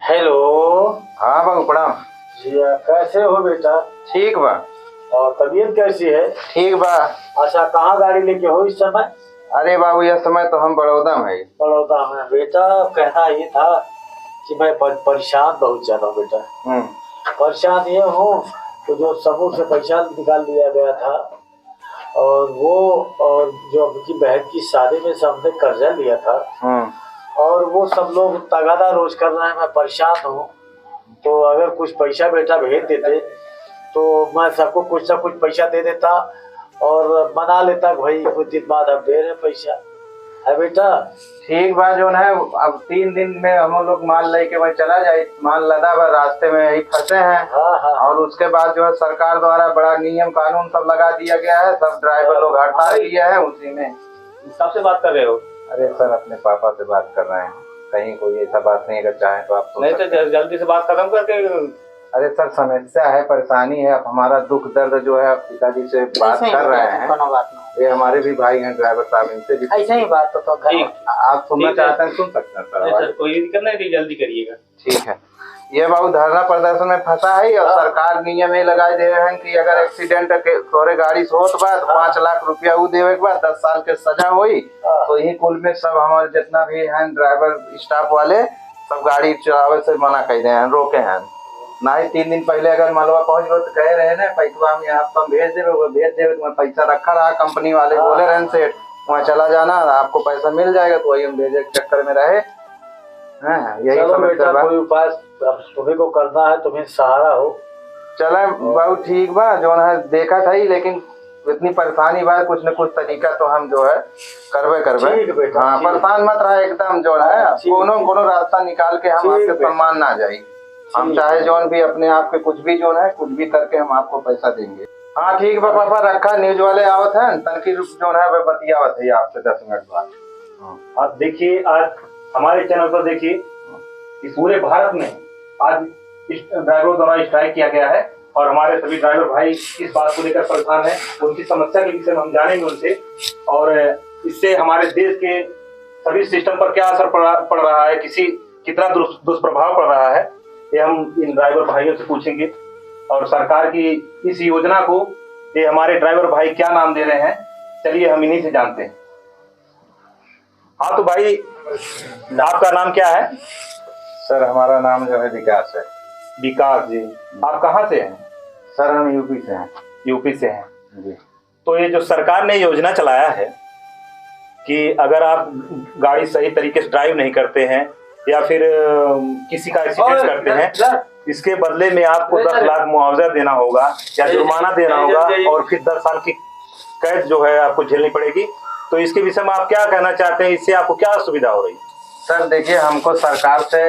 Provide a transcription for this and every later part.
Hello. हाँ बाबू प्रणाम। जी कैसे हो बेटा? ठीक बा। और तबीयत कैसी है? ठीक बा। अच्छा, कहाँ गाड़ी लेके हो इस समय? अरे बाबू यह समय तो हम बड़ौदा में है। बड़ौदा में बेटा। कहना ये था कि मैं परेशान बहुत ज्यादा हूँ बेटा। परेशान ये हूँ तो जो समूह से पैसा निकाल लिया गया था और वो और जो अपनी बहन की शादी में से हमने कर्जा लिया था और वो सब लोग तगादा रोज कर रहे हैं। मैं परेशान हूँ, तो अगर कुछ पैसा बेटा भेज देते तो मैं सबको कुछ ना कुछ पैसा दे देता और मना लेता भाई कुछ दिन बाद हम दे रहे पैसा है बेटा। ठीक बा जो है। अब 3 दिन में हम लोग माल लेके वहीं चला जाए। माल लदा बा, रास्ते में यही फंसे हैं। हाँ हाँ। और उसके बाद जो है सरकार द्वारा बड़ा नियम कानून सब लगा दिया गया है। सब ड्राइवर लोग हड़ताल किए हैं उसी में। सबसे बात कर रहे हो? अरे सर अपने पापा से बात कर रहे हैं। कहीं कोई ऐसा बात नहीं, अगर चाहे तो आप नहीं तो जल्दी से बात खत्म करके। अरे सर समस्या है, परेशानी है। अब हमारा दुख दर्द जो है पिताजी से बात कर रहे हैं। ये हमारे भी भाई हैं ड्राइवर साहब, इनसे भी ऐसा ही बात तो आप सुनना चाहते हैं सुन सकते हैं सर। कोई दिक्कत नहीं, जल्दी करिएगा। ठीक है। ये बाबू धरना प्रदर्शन में फंसा है और सरकार नियम ये लगाए दे रहे हैं कि अगर एक्सीडेंट के तोरे गाड़ी से होत बा तो 5 लाख रुपया वो देवे के बाद 10 साल के सजा हुई। तो यही कुल में सब हमारे जितना भी हैं ड्राइवर स्टाफ वाले सब गाड़ी चलावे से मना कर दे हैं, रोके हैं। ना ही 3 दिन पहले अगर मलवा पहुंच गए तो कह रहे ना पैसा हम यहाँ पर भेज देवे तो पैसा रखा रहा। कंपनी वाले बोले रहे सेठ वहाँ चला जाना आपको पैसा मिल जाएगा, तो वही हम भेजे के चक्कर में रहे। यही बेटा कोई उपाय अब तुम्हें को करना है, तुम्हें सहारा हो। चले बाबू ठीक बा जो है देखा था ही, लेकिन इतनी परेशानी बा कुछ न कुछ तरीका तो हम जो है करबे। हाँ परेशान मत रहा एकदम जो है कोनो रास्ता निकाल के हम आपके सम्मान ना जाए। हम चाहे जोन भी अपने आप के कुछ भी जो है कुछ भी करके हम आपको पैसा देंगे। हाँ ठीक बा पापा रखा। न्यूज वाले आवत है तनकी जो है बतियावत है आपसे 10 मिनट बाद। आप देखिए आज हमारे चैनल पर देखिए कि पूरे भारत में आज इस ड्राइवर द्वारा स्ट्राइक किया गया है और हमारे सभी ड्राइवर भाई इस बात को लेकर परेशान हैं। उनकी समस्या के विषय में हम जानेंगे उनसे और इससे हमारे देश के सभी सिस्टम पर क्या असर पड़ रहा है, कितना दुष्प्रभाव पड़ रहा है, ये हम इन ड्राइवर भाइयों से पूछेंगे। और सरकार की इस योजना को ये हमारे ड्राइवर भाई क्या नाम दे रहे हैं, चलिए हम इन्हीं से जानते हैं। हाँ तो भाई आपका नाम क्या है? सर हमारा नाम जो है विकास है। विकास जी, आप कहाँ से हैं? सर हम यूपी से हैं। यूपी से हैं जी। तो ये जो सरकार ने योजना चलाया है कि अगर आप गाड़ी सही तरीके से ड्राइव नहीं करते हैं या फिर किसी का एक्सीडेंट करते हैं, इसके बदले में आपको 10 लाख मुआवजा देना होगा या जुर्माना देना होगा और फिर 10 साल की कैद जो है आपको झेलनी पड़ेगी। तो इसके विषय में आप क्या कहना चाहते हैं, इससे आपको क्या सुविधा हो रही है? सर देखिए हमको सरकार से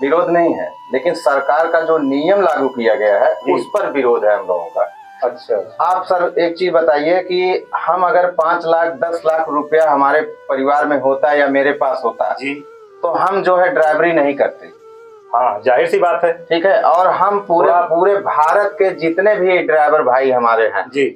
विरोध नहीं है, लेकिन सरकार का जो नियम लागू किया गया है उस पर विरोध है हम लोगों का। अच्छा आप सर एक चीज बताइए कि हम अगर 5 लाख 10 लाख रुपया हमारे परिवार में होता है या मेरे पास होता जी तो हम जो है ड्राइवरी नहीं करते। हाँ जाहिर सी बात है। ठीक है। और हम पूरे भारत के जितने भी ड्राइवर भाई हमारे हैं जी,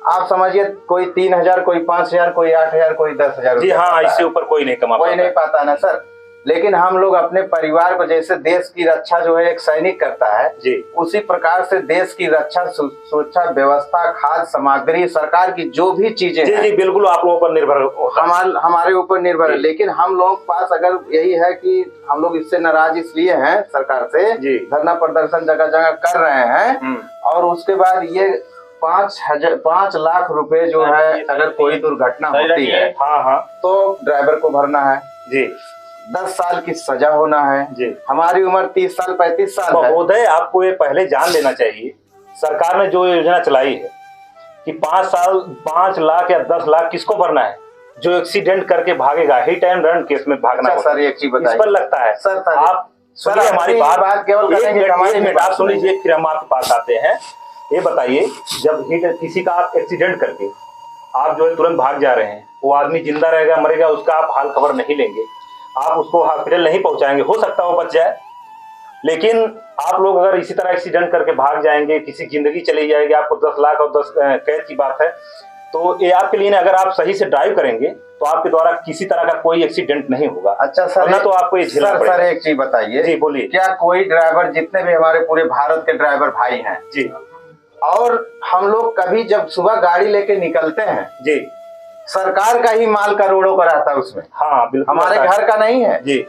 आप समझिए कोई 3,000 कोई 5,000 कोई 8,000 कोई 10,000 जी। हाँ इससे ऊपर कोई नहीं कमा कोई नहीं पाता ना सर। लेकिन हम लोग अपने परिवार को जैसे देश की रक्षा जो है एक सैनिक करता है जी, उसी प्रकार से देश की रक्षा सुरक्षा व्यवस्था खाद्य सामग्री सरकार की जो भी चीजें जी, जी बिल्कुल आप लोगों पर निर्भर हमारे ऊपर निर्भर है। लेकिन हम लोग पास अगर यही है कि हम लोग इससे नाराज इसलिए हैं सरकार से, धरना प्रदर्शन जगह जगह कर रहे हैं और उसके बाद ये 5 लाख रुपए जो है अगर कोई दुर्घटना होती है हाँ तो ड्राइवर को भरना है जी। 10 साल की सजा होना है जी। हमारी उम्र 30 साल 35 साल है। महोदय आपको ये पहले जान लेना चाहिए सरकार ने जो योजना चलाई है कि 5 लाख या 10 लाख किसको भरना है? जो एक्सीडेंट करके भागेगा, हिट एंड रन केस में भागना। सर एक चीज बताइए, इस पर लगता है सर आप सुनिए हमारी बात केवल आप सुन लीजिए फिर हम आपके पास आते हैं। ये बताइए जब किसी का आप एक्सीडेंट करके आप जो है तुरंत भाग जा रहे हैं, वो आदमी जिंदा रहेगा मरेगा उसका आप हाल खबर नहीं लेंगे, आप उसको हॉस्पिटल नहीं पहुंचाएंगे, हो सकता है वो बच जाए। लेकिन आप लोग अगर इसी तरह एक्सीडेंट करके भाग जाएंगे, किसी जिंदगी चली जाएगी, आपको 10 लाख और 10 कैद की बात है, तो ये आपके लिए अगर आप सही से ड्राइव करेंगे तो आपके द्वारा किसी तरह का कोई एक्सीडेंट नहीं होगा। अच्छा सर, ना तो आपको ये झेलना पड़ेगा। सर एक चीज बताइए। जी बोलिए। क्या कोई ड्राइवर, जितने भी हमारे पूरे भारत के ड्राइवर भाई हैं जी, और हम लोग कभी जब सुबह गाड़ी लेके निकलते हैं जी, सरकार का ही माल करोड़ों का रहता है उसमें, हाँ बिल्कुल, हमारे घर का नहीं है जी।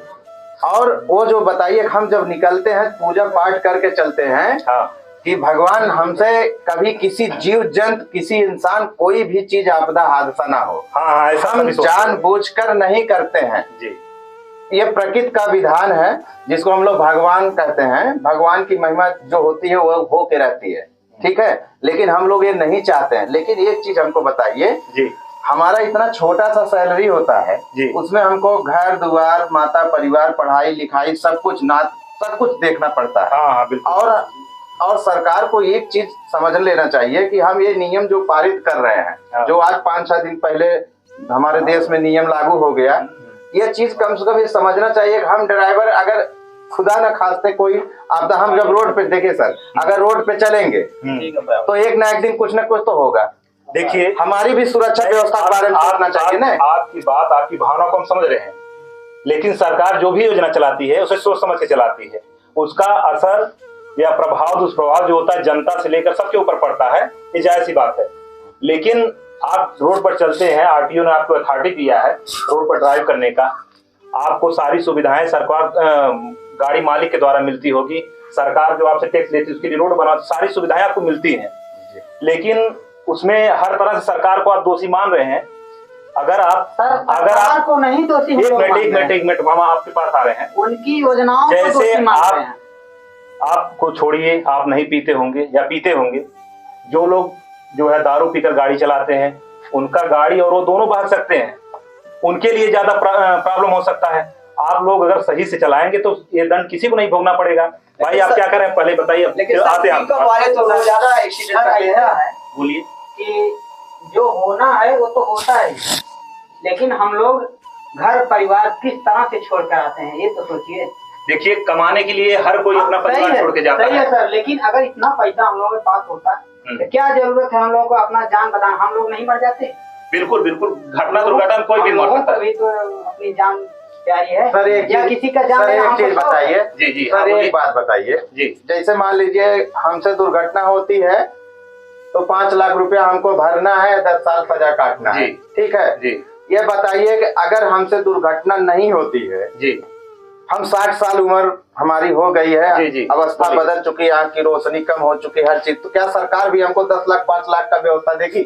और वो जो बताइए, हम जब निकलते हैं पूजा पाठ करके चलते हैं हाँ कि भगवान हमसे कभी किसी जीव जंतु, किसी इंसान, कोई भी चीज आपदा हादसा ना हो। हाँ, ऐसा हम जानबूझकर नहीं करते हैं जी। ये प्रकृति का विधान है जिसको हम लोग भगवान कहते हैं। भगवान की महिमा जो होती है वो हो के रहती है, ठीक है, लेकिन हम लोग ये नहीं चाहते हैं। लेकिन एक चीज हमको बताइए जी, हमारा इतना छोटा सा सैलरी होता है जी, उसमें हमको घर द्वार, माता परिवार, पढ़ाई लिखाई, सब कुछ देखना पड़ता है। हाँ बिल्कुल। और सरकार को एक चीज समझ लेना चाहिए कि हम ये नियम जो पारित कर रहे हैं, जो आज 5-6 दिन पहले हमारे देश में नियम लागू हो गया, ये चीज कम से कम ये समझना चाहिए कि हम ड्राइवर अगर खुदा न खास्ते कोई आपदा, हम जब रोड पे देखे सर, अगर रोड पे चलेंगे तो एक ना एक दिन कुछ ना कुछ तो होगा। देखिए, हमारी भी सुरक्षा व्यवस्था के बारे में सोचना चाहिए ना। आपकी बात, आपकी भावना को हम समझ रहे हैं, लेकिन सरकार जो भी योजना चलाती है उसे सोच समझ के चलाती है। उसका असर या प्रभाव, दुष्प्रभाव जो होता है जनता से लेकर सबके ऊपर पड़ता है, ये जायज सी बात है। लेकिन आप रोड पर चलते हैं, आरटीओ ने आपको अथॉरिटी दिया है रोड पर ड्राइव करने का, आपको सारी सुविधाएं सरकार गाड़ी मालिक के द्वारा मिलती होगी। सरकार जो आपसे टैक्स लेती है उसके लिए रोड बना, सारी सुविधाएं आपको मिलती हैं। लेकिन उसमें हर तरह से सरकार को आप दोषी मान रहे हैं। अगर आप को नहीं दोषी, एक मिनट हम आपके पास आ रहे हैं। उनकी योजनाओं को जैसे दोषी मान रहे हैं। आपको छोड़िए, आप नहीं पीते होंगे या पीते होंगे, जो लोग जो है दारू पीकर गाड़ी चलाते हैं उनका गाड़ी और वो दोनों भाग सकते हैं, उनके लिए ज्यादा प्रॉब्लम हो सकता है। आप लोग अगर सही से चलाएंगे तो ये दंड किसी को नहीं भोगना पड़ेगा। भाई आप क्या करें पहले बताइए। लेकिन आते हैं वाले तो ज्यादा एक्सीडेंट है। बोलिए। कि जो होना है वो तो होता है, लेकिन हम लोग घर परिवार किस तरह से छोड़ कर आते हैं ये तो सोचिए। देखिए, कमाने के लिए हर कोई अपना परिवार छोड़ के जाता है सर, लेकिन अगर इतना पैसा हम लोगों के पास होता तो क्या जरूरत है हम लोगों को अपना जान बचाना, हम लोग नहीं मर जाते। बिल्कुल बिल्कुल, घटना दुर्घटना में कोई भी मर सकता है, तो अपनी जान प्यारी है सर। एक या किसी का जान, एक चीज बताइए जी सर, एक बात बताइए जी। जैसे मान लीजिए हमसे दुर्घटना होती है तो 5 लाख रुपया हमको भरना है, 10 साल सजा काटना है, ठीक है जी। ये बताइए कि अगर हमसे दुर्घटना नहीं होती है जी, हम 60 साल उम्र हमारी हो गई है, जी, अवस्था बदल चुकी, आंख की रोशनी कम हो चुकी, हर चीज, तो क्या सरकार भी हमको 10 लाख 5 लाख का व्यवस्था देगी?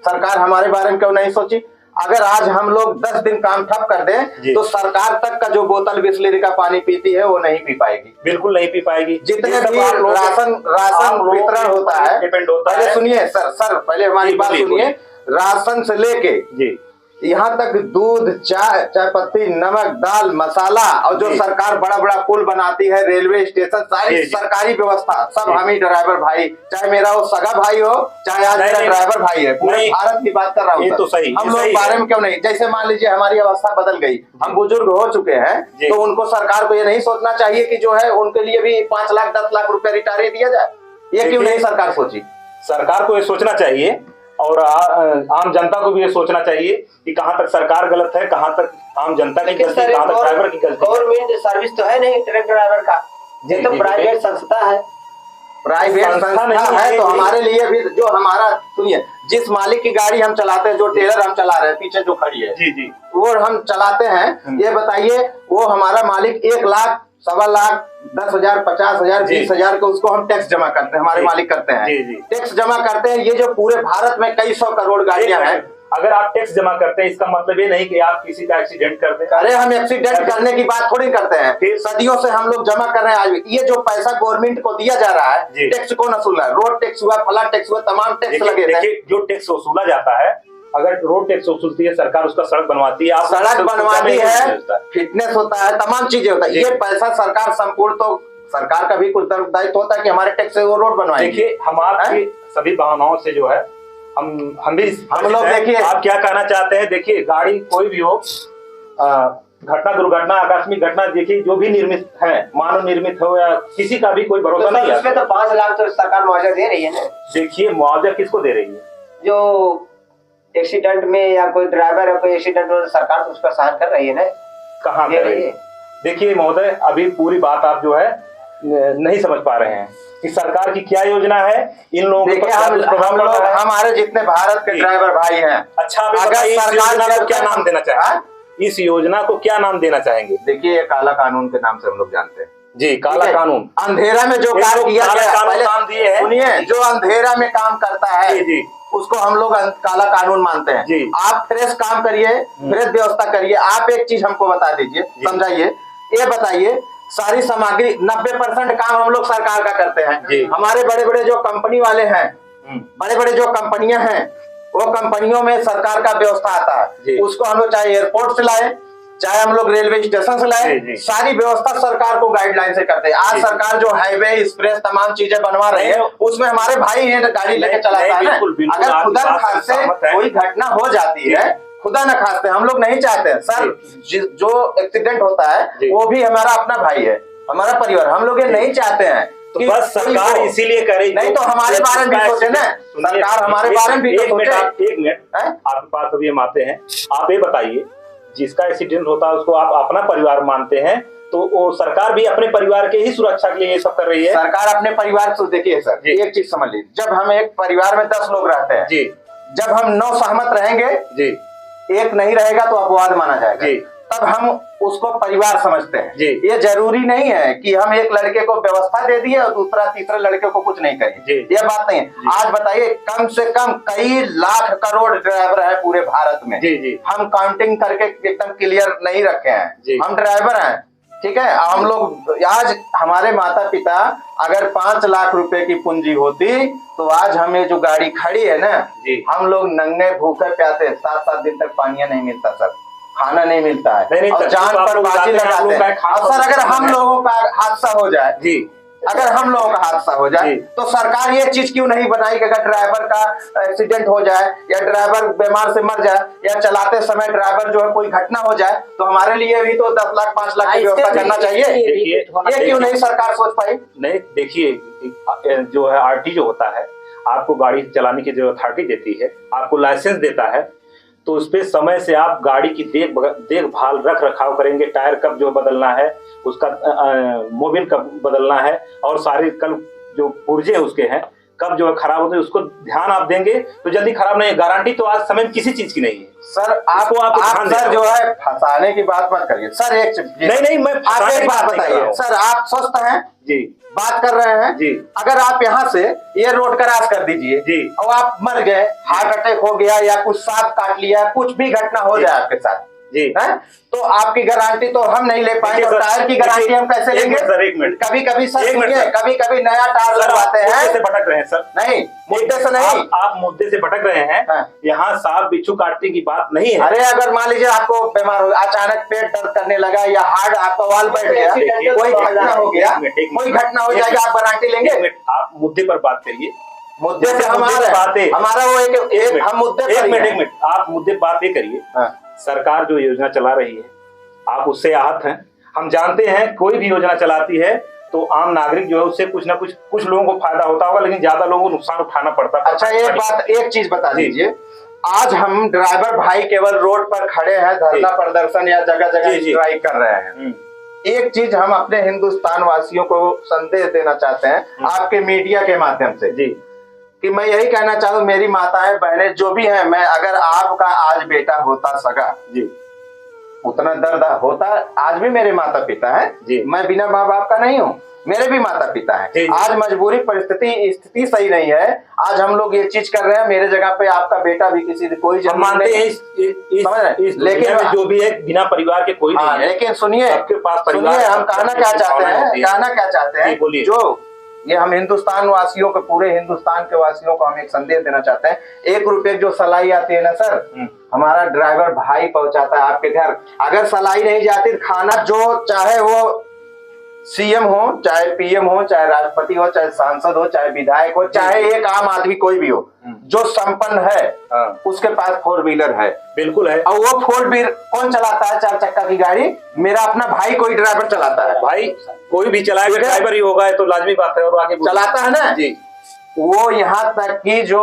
सरकार हमारे बारे में क्यों नहीं सोची? अगर आज हम लोग 10 दिन काम ठप कर दें तो सरकार तक का जो बोतल बिस्लेरी का पानी पीती है वो नहीं पी पाएगी, बिल्कुल नहीं पी पाएगी। जितने भी राशन वितरण होता है, डिपेंड होता है। पहले सुनिए सर, पहले हमारी बात सुनिए। राशन से लेके जी यहाँ तक दूध, चाय पत्ती, नमक, दाल, मसाला, और जो सरकार बड़ा बड़ा पुल बनाती है, रेलवे स्टेशन, सारी सरकारी व्यवस्था सब हम ही ड्राइवर भाई, चाहे मेरा वो सगा भाई हो, चाहे आज मेरा ड्राइवर भाई है, पूरे भारत की बात कर रहा हूँ। तो सही, हम लोग बारे में क्यों नहीं? जैसे मान लीजिए हमारी अवस्था बदल गई, हम बुजुर्ग हो चुके हैं, तो उनको सरकार को ये नहीं सोचना चाहिए कि जो है उनके लिए भी 5 लाख 10 लाख रुपया रिटायरी दिया जाए? ये क्यों नहीं सरकार सोची? सरकार को ये सोचना चाहिए और आम जनता को भी ये सोचना चाहिए कि कहाँ तक सरकार गलत है, कहाँ तक आम जनता की गलती है, कहाँ तक ड्राइवर की गलती है। गवर्नमेंट सर्विस तो है नहीं ट्रक ड्राइवर का, ये तो प्राइवेट संस्था है। प्राइवेट संस्था है तो हमारे लिए भी, जो हमारा सुनिए, जिस मालिक की गाड़ी हम चलाते हैं, जो टेलर हम चला रहे हैं पीछे जो खड़ी है जी, वो हम चलाते हैं, ये बताइए वो हमारा मालिक 1 लाख, 1.25 लाख, 10,000, 50,000, 20,000 को उसको हम टैक्स जमा करते हैं, हमारे मालिक करते हैं, टैक्स जमा करते हैं। ये जो पूरे भारत में कई 100 करोड़ गाड़ियां हैं, अगर आप टैक्स जमा करते हैं इसका मतलब ये नहीं कि आप किसी का एक्सीडेंट कर दें। अरे हम एक्सीडेंट करने की बात थोड़ी करते हैं, सदियों से हम लोग जमा कर रहे हैं। आज ये जो पैसा गवर्नमेंट को दिया जा रहा है, टैक्स कौन वसूल रहा है? रोड टैक्स हुआ, फला टैक्स हुआ, तमाम टैक्स लगे थे। जो टैक्स वसूला जाता है, अगर रोड टैक्स वसूलती है सरकार, उसका सड़क बनवाती है, सड़क बनवाती है, फिटनेस होता है, तमाम चीजें होता है। ये पैसा सरकार संपूर्ण, तो सरकार का भी कुछ दायित्व होता है कि हमारे टैक्स से वो रोड बनवाएंगे। देखिए, हम आपकी सभी भावनाओं से जो है हम लोग देखिए, आप क्या कहना चाहते हैं। देखिए, गाड़ी कोई भी हो, घटना दुर्घटना आकस्मिक घटना, देखिए जो भी निर्मित है, मानव निर्मित हो या किसी का भी कोई भरोसा नहीं है। इसमें तो 5 लाख तो सरकार मुआवजा दे रही है ना। देखिए, मुआवजा किसको दे रही है? जो एक्सीडेंट में या कोई ड्राइवर है कोई एक्सीडेंट हो, सरकार तो उसका सहायता कर रही है ना। कहाँ कर रही है? देखिए महोदय, अभी पूरी बात आप जो है नहीं समझ पा रहे हैं कि सरकार की क्या योजना है इन लोगों के। हम लोग हमारे जितने भारत के ड्राइवर भाई हैं, अच्छा अगर इस योजना को क्या नाम देना चाहेंगे? इस योजना को क्या नाम देना चाहेंगे? देखिए काला कानून के नाम से हम लोग जानते हैं जी, काला कानून। अंधेरा में जो काम किया गया, नाम दिए हैं, सुनिए, जो अंधेरा में काम करता है जी, उसको हम लोग काला कानून मानते हैं जी। आप फ्रेश काम करिए, फ्रेश व्यवस्था करिए। आप एक चीज हमको बता दीजिए, समझाइए, ये बताइए, सारी सामग्री 90% काम हम लोग सरकार का करते हैं। हमारे बड़े बड़े जो कंपनी वाले हैं, बड़े बड़े जो कंपनियां हैं, वो कंपनियों में सरकार का व्यवस्था आता है। उसको हम लोग चाहे एयरपोर्ट से लाए, चाहे हम लोग रेलवे स्टेशन से लाए, सारी व्यवस्था सरकार को गाइडलाइन से करते हैं। आज सरकार जो हाईवे एक्सप्रेस तमाम चीजें बनवा रही है, उसमें हमारे भाई हैं गाड़ी लेके चलाता है। अगर खुदा न खास्ते कोई घटना हो जाती है, खुदा न खास्ते, हम लोग नहीं चाहते हैं सर, जो एक्सीडेंट होता है वो भी हमारा अपना भाई है, हमारा परिवार, हम लोग ये नहीं चाहते हैं। तो बस सरकार इसीलिए करे, नहीं तो हमारे बारे में भी सोचे ना, सरकार हमारे बारे में भी सोचे। एक मिनट आपके पास अभी हम आते हैं, आप ये बताइए, जिसका एक्सीडेंट होता है उसको आप अपना परिवार मानते हैं, तो वो सरकार भी अपने परिवार के ही सुरक्षा के लिए ये सब कर रही है। सरकार अपने परिवार को, देखिए सर एक चीज समझ लीजिए, जब हम एक परिवार में 10 लोग रहते हैं जी, जब हम 9 सहमत रहेंगे जी, एक नहीं रहेगा तो अपवाद माना जाएगा जी, तब हम उसको परिवार समझते हैं जी। ये जरूरी नहीं है कि हम एक लड़के को व्यवस्था दे दिए और दूसरा तीसरा लड़के को कुछ नहीं करें, ये बात नहीं है। आज बताइए, कम से कम कई लाख करोड़ ड्राइवर है पूरे भारत में जी जी। हम काउंटिंग करके एकदम क्लियर नहीं रखे हैं, हम ड्राइवर हैं, ठीक है। हम लोग आज, हमारे माता पिता अगर 5 लाख रुपए की पूंजी होती तो आज हमें जो गाड़ी खड़ी है ना, हम लोग नंगे भूखे प्यासे 7-7 दिन तक पानी नहीं मिलता सर, खाना नहीं मिलता है, और जान पर बाजी लगाते हैं। सर अगर हम लोगों का हादसा हो जाए जी, अगर हम लोगों का हादसा हो जाए तो सरकार ये चीज क्यों नहीं बनाई कि अगर ड्राइवर का एक्सीडेंट हो जाए या ड्राइवर बीमार से मर जाए या चलाते समय ड्राइवर जो है कोई घटना हो जाए, तो हमारे लिए भी तो 10 लाख 5 लाख की व्यवस्था करना चाहिए। ये क्यों नहीं सरकार सोच पाई? नहीं, देखिए जो है आरटी जो होता है, आपको गाड़ी चलाने की जो अथॉरिटी देती है, आपको लाइसेंस देता है, तो उस पे समय से आप गाड़ी की देखभाल रख रखाव करेंगे, टायर कब जो बदलना है, उसका मोबिल कब बदलना है, और सारे कल जो पुर्जे उसके हैं कब जो है खराब होते हैं, उसको ध्यान आप देंगे तो जल्दी खराब नहीं है। गारंटी तो आज समय में किसी चीज की नहीं है सर। आपको आप सर जो है फंसाने की बात मत करिए सर। एक नहीं मैं आप एक बात बताइए सर, आप स्वस्थ हैं जी, बात कर रहे हैं जी, अगर आप यहाँ से ये रोड क्रॉस कर दीजिए जी और आप मर गए, हार्ट अटैक हो गया या कुछ सांप काट लिया, कुछ भी घटना हो जाए आपके साथ जी, है तो आपकी गारंटी तो हम नहीं ले पाएंगे। टायर की गारंटी हम कैसे लेंगे? सर एक मिनट, कभी कभी सर सुनिए, कभी कभी नया टायर लगवाते हैं। मुद्दे से भटक रहे हैं सर। नहीं, मुद्दे से नहीं, आप मुद्दे से भटक रहे हैं। यहाँ सांप बिच्छू काटने की बात नहीं है। अरे अगर मान लीजिए आपको बीमार हो, अचानक पेट दर्द करने लगा या हार्ट आपका वाल बैठ गया, कोई घटना हो गया, कोई घटना हो जाएगी, आप गारंटी लेंगे? आप मुद्दे पर बात करिए, मुद्दे से हमारा वो एक हम मुद्दे पर। एक मिनट, आप मुद्दे बात ये करिए। सरकार जो योजना चला रही है, आप उससे आहत हैं, हम जानते हैं। कोई भी योजना चलाती है तो आम नागरिक जो है उससे कुछ ना कुछ लोगों को फायदा होता होगा, लेकिन ज्यादा लोगों को नुकसान उठाना पड़ता है। अच्छा एक चीज बता दीजिए, आज हम ड्राइवर भाई केवल रोड पर खड़े हैं, धरना प्रदर्शन या जगह जगह स्ट्राइक कर रहे हैं। एक चीज हम अपने हिंदुस्तान वासियों को संदेश देना चाहते हैं आपके मीडिया के माध्यम से जी, कि मैं यही कहना चाहूँ, मेरी माताएं बहनें जो भी हैं, मैं अगर आपका आज बेटा होता सगा जी, उतना दर्द होता, आज भी मेरे माता पिता हैं, मैं बिना माँ बाप का नहीं हूँ, मेरे भी माता पिता हैं। आज मजबूरी स्थिति सही नहीं है, आज हम लोग ये चीज कर रहे हैं। मेरे जगह पे आपका बेटा भी किसी कोई हम मानते हैं लेकिन जो भी है बिना परिवार के कोई नहीं है। लेकिन सुनिए, आपके पास सुनिए, हम कहना क्या चाहते हैं, जो ये हम हिंदुस्तान वासियों को, पूरे हिंदुस्तान के वासियों को हम एक संदेश देना चाहते हैं। 1 रुपए जो सलाई आती है ना सर, हमारा ड्राइवर भाई पहुंचाता है आपके घर। अगर सलाई नहीं जाती, खाना जो चाहे वो सीएम हो, चाहे पीएम हो, चाहे राष्ट्रपति हो, चाहे सांसद हो, चाहे विधायक हो, चाहे एक आम आदमी कोई भी हो, जो संपन्न है उसके पास 4 व्हीलर है, बिल्कुल है। और वो 4 व्हीलर कौन चलाता है? 4 चक्का की गाड़ी मेरा अपना भाई कोई ड्राइवर चलाता है। भाई कोई भी चलाएगा, ड्राइवर ही होगा, तो लाजमी बात है। और आगे चलाता है ना जी, वो यहाँ तक कि जो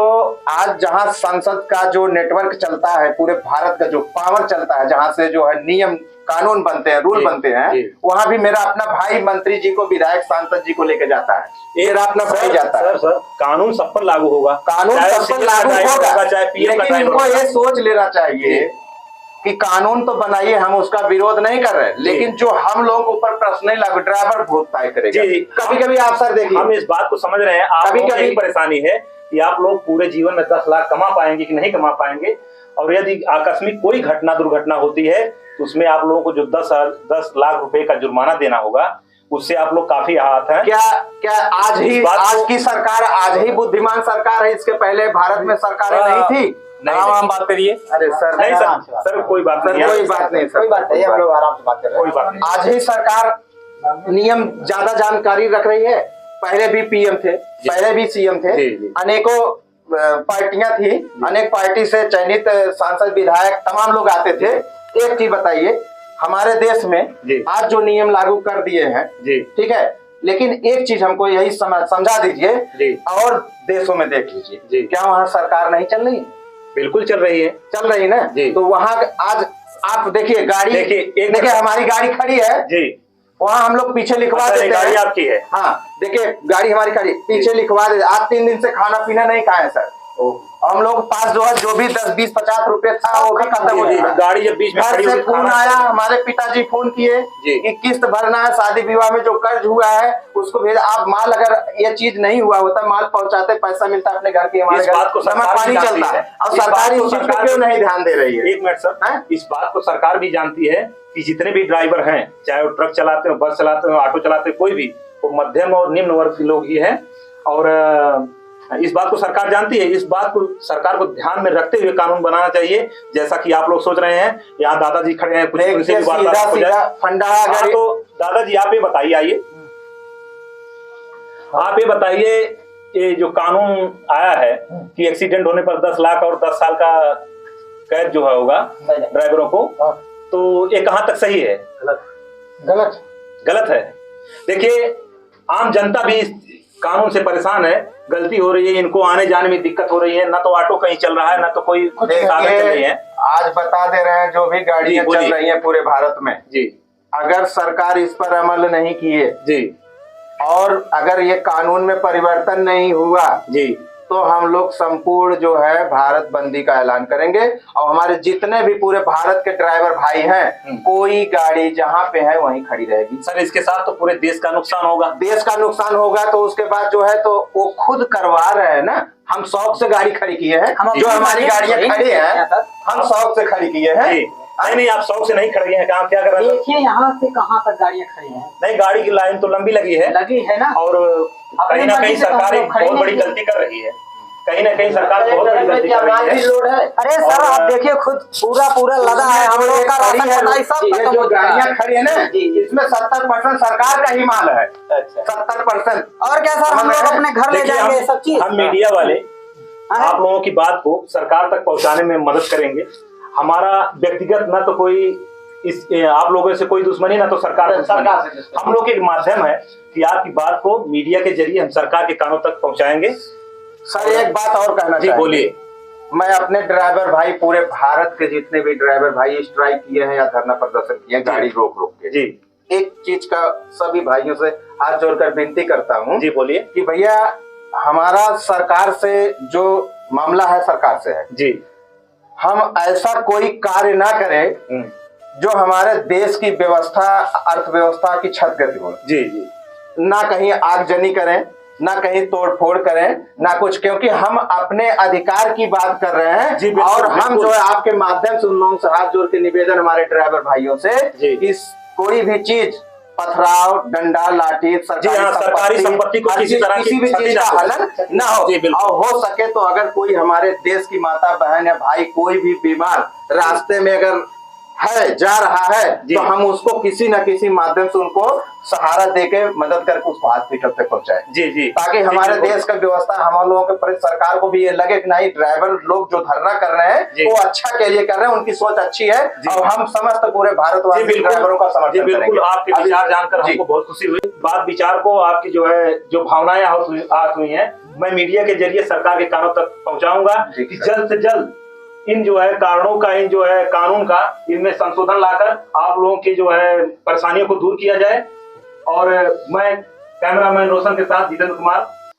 आज जहाँ संसद का जो नेटवर्क चलता है, पूरे भारत का जो पावर चलता है, जहाँ से जो है नियम कानून बनते हैं, रूल बनते हैं, वहां भी मेरा अपना भाई मंत्री जी को, विधायक सांसद जी को लेके जाता है, मेरा अपना भाई जाता है। सर कानून सब पर लागू होगा, कानून सब पर लागू होगा, लेकिन इनको ये सोच लेना चाहिए कि कानून तो बनाइए, हम उसका विरोध नहीं कर रहे, लेकिन जो हम लोगों के ऊपर प्रश्न नहीं लागू, ड्राइवर बहुत तय करेगा। कभी कभी आप सर देखिए, हम इस बात को समझ रहे हैं, आप कभी कभी परेशानी है कि आप लोग पूरे जीवन में 10 लाख कमा पाएंगे कि नहीं कमा पाएंगे, और यदि आकस्मिक कोई दुर्घटना होती है तो उसमें आप लोगों को जो 10 लाख रुपए का जुर्माना देना होगा, उससे आप लोग काफी आहत हैं। क्या आज की सरकार आज ही बुद्धिमान सरकार है? इसके पहले भारत में सरकारें नहीं थी? नहीं बात करिए। अरे सर नहीं सर कोई बात नहीं, कोई बात नहीं, हम लोग आराम से बात कर रहे हैं, कोई बात नहीं। आज ही सरकार नियम ज्यादा जानकारी रख रही है। पहले भी पीएम थे, पहले भी सीएम थे, अनेकों पार्टियां थी, अनेक पार्टी से चयनित सांसद विधायक तमाम लोग आते थे। एक चीज बताइए, हमारे देश में आज जो नियम लागू कर दिए हैं, ठीक है, लेकिन एक चीज हमको यही समझा दीजिए, और देशों में देख लीजिए, क्या वहाँ सरकार नहीं चल रही है? बिल्कुल चल रही है, चल रही ना। तो वहाँ आज आप देखिए गाड़ी, देखिए हमारी गाड़ी खड़ी है जी, वहाँ हम लोग पीछे लिखवा देते हैं, गाड़ी आपकी है, हाँ देखिए गाड़ी हमारी खड़ी, पीछे लिखवा देते। आज 3 दिन से खाना पीना नहीं खाए सर, हम लोग पास जो भी 10, 20, 50 रुपए था वो भी खत्म हो गया। गाड़ी जब बीच में खड़ी से फोन आया, हमारे पिताजी फोन किए कि किस्त भरना है, शादी विवाह में जो कर्ज हुआ है उसको भेज। आप माल, अगर ये चीज नहीं हुआ होता, माल पहुंचाते, पैसा मिलता अपने घर के, हमारे घर को पानी चलता है, और सरकार इस चीज को क्यों नहीं ध्यान दे रही है? एक मिनट सर, इस बात को सरकार भी जानती है कि जितने भी ड्राइवर हैं, चाहे वो ट्रक चलाते हो, बस चलाते हो, ऑटो चलाते हो, कोई भी, वो मध्यम और निम्न वर्ग के लोग ही हैं, और इस बात को सरकार जानती है। इस बात को सरकार को ध्यान में रखते हुए कानून बनाना चाहिए, जैसा कि आप लोग सोच रहे हैं। यहाँ दादाजी खड़े हैं, कुछ फंडा। तो दादाजी आप ये बताइए, आइए आप ये बताइए, ये जो कानून आया है कि एक्सीडेंट होने पर 10 लाख और 10 साल का कैद जो है होगा ड्राइवरों को, तो ये कहाँ तक सही है? गलत है। देखिए आम जनता भी इस कानून से परेशान है, गलती हो रही है, इनको आने जाने में दिक्कत हो रही है, ना तो ऑटो कहीं चल रहा है, ना तो कोई साधन चल रही है। आज बता दे रहे हैं, जो भी गाड़ियां चल रही हैं पूरे भारत में जी, अगर सरकार इस पर अमल नहीं किए जी, और अगर ये कानून में परिवर्तन नहीं हुआ जी, तो हम लोग संपूर्ण जो है भारत बंदी का ऐलान करेंगे, और हमारे जितने भी पूरे भारत के ड्राइवर भाई हैं, कोई गाड़ी जहां पे है वहीं खड़ी रहेगी। सर इसके साथ तो पूरे देश का नुकसान होगा। देश का नुकसान होगा, तो उसके बाद जो है तो वो खुद करवा रहे हैं ना। हम शौक से गाड़ी खड़ी किए हैं, जो हमारी गाड़ियां खड़ी हैं हम शौक से खड़ी किए हैं। नहीं आप शौक से नहीं खड़े हैं, काम क्या कर रहे हैं? देखिए यहाँ से कहाँ तक गाड़ियाँ खड़ी हैं। नहीं, गाड़ी की लाइन तो लंबी लगी है ना, और कहीं ना कहीं सरकार बहुत बड़ी गलती कर रही है, कहीं ना कहीं सरकार बहुत बड़ी गलती कर रही है। अरे सर आप देखिए, खुद पूरा लगा है, हम लोग का जो गाड़ियाँ खड़ी है ना, इसमें 70% सरकार का ही माल है, 70%। और क्या सर, हम लोग अपने घर ले जाएंगे सब चीज। हम मीडिया वाले आप लोगों की बात को सरकार तक पहुंचाने में मदद करेंगे। हमारा व्यक्तिगत ना तो कोई आप लोगों से कोई दुश्मनी, ना तो सरकार हम लोग एक माध्यम है कि आपकी बात को मीडिया के जरिए हम सरकार के कानों तक पहुंचाएंगे। सर एक बात और कहना जी, बोलिए। मैं अपने ड्राइवर भाई, पूरे भारत के जितने भी ड्राइवर भाई स्ट्राइक किए हैं या धरना प्रदर्शन किए हैं गाड़ी रोक के जी, एक चीज का सभी भाइयों से हाथ जोड़कर विनती करता हूँ जी, बोलिए, कि भैया हमारा सरकार से जो मामला है सरकार से है जी, हम ऐसा कोई कार्य ना करें जो हमारे देश की व्यवस्था, अर्थव्यवस्था की क्षति हो जी, ना कहीं आगजनी करें, ना कहीं तोड़फोड़ करें, ना कुछ, क्योंकि हम अपने अधिकार की बात कर रहे हैं जी, और हम जो है आपके माध्यम से उन लोगों से हाथ जोड़ के निवेदन हमारे ड्राइवर भाइयों से कि कोई भी चीज, पथराव, डंडा, लाठी, सरकारी संपत्ति को किसी भी चीज का हलन न हो, और हो सके तो अगर कोई हमारे देश की माता बहन या भाई कोई भी बीमार रास्ते में अगर है, जा रहा है, तो हम उसको किसी न किसी माध्यम से उनको सहारा देके मदद करके उसको हॉस्पिटल तक पहुंचाए जी, ताकि हमारे देश का व्यवस्था, हम लोगों के सरकार को भी ये लगे कि नहीं, ड्राइवर लोग जो धरना कर रहे हैं वो अच्छा के लिए कर रहे हैं, उनकी सोच अच्छी है, और हम समस्त पूरे भारतवासी ड्राइवरों का समर्थन करेंगे। बिल्कुल, आपके विचार जानकर हमको बहुत खुशी हुई। बात विचार को आपकी जो है, जो भावनाएं हुई हैं, मैं मीडिया के जरिए सरकार के कानों तक पहुंचाऊंगा कि जल्द से जल्द इन जो है कारणों का, इन जो है कानून का, इनमें संशोधन लाकर आप लोगों की जो है परेशानियों को दूर किया जाए। और मैं कैमरामैन रोशन के साथ जितेंद्र कुमार,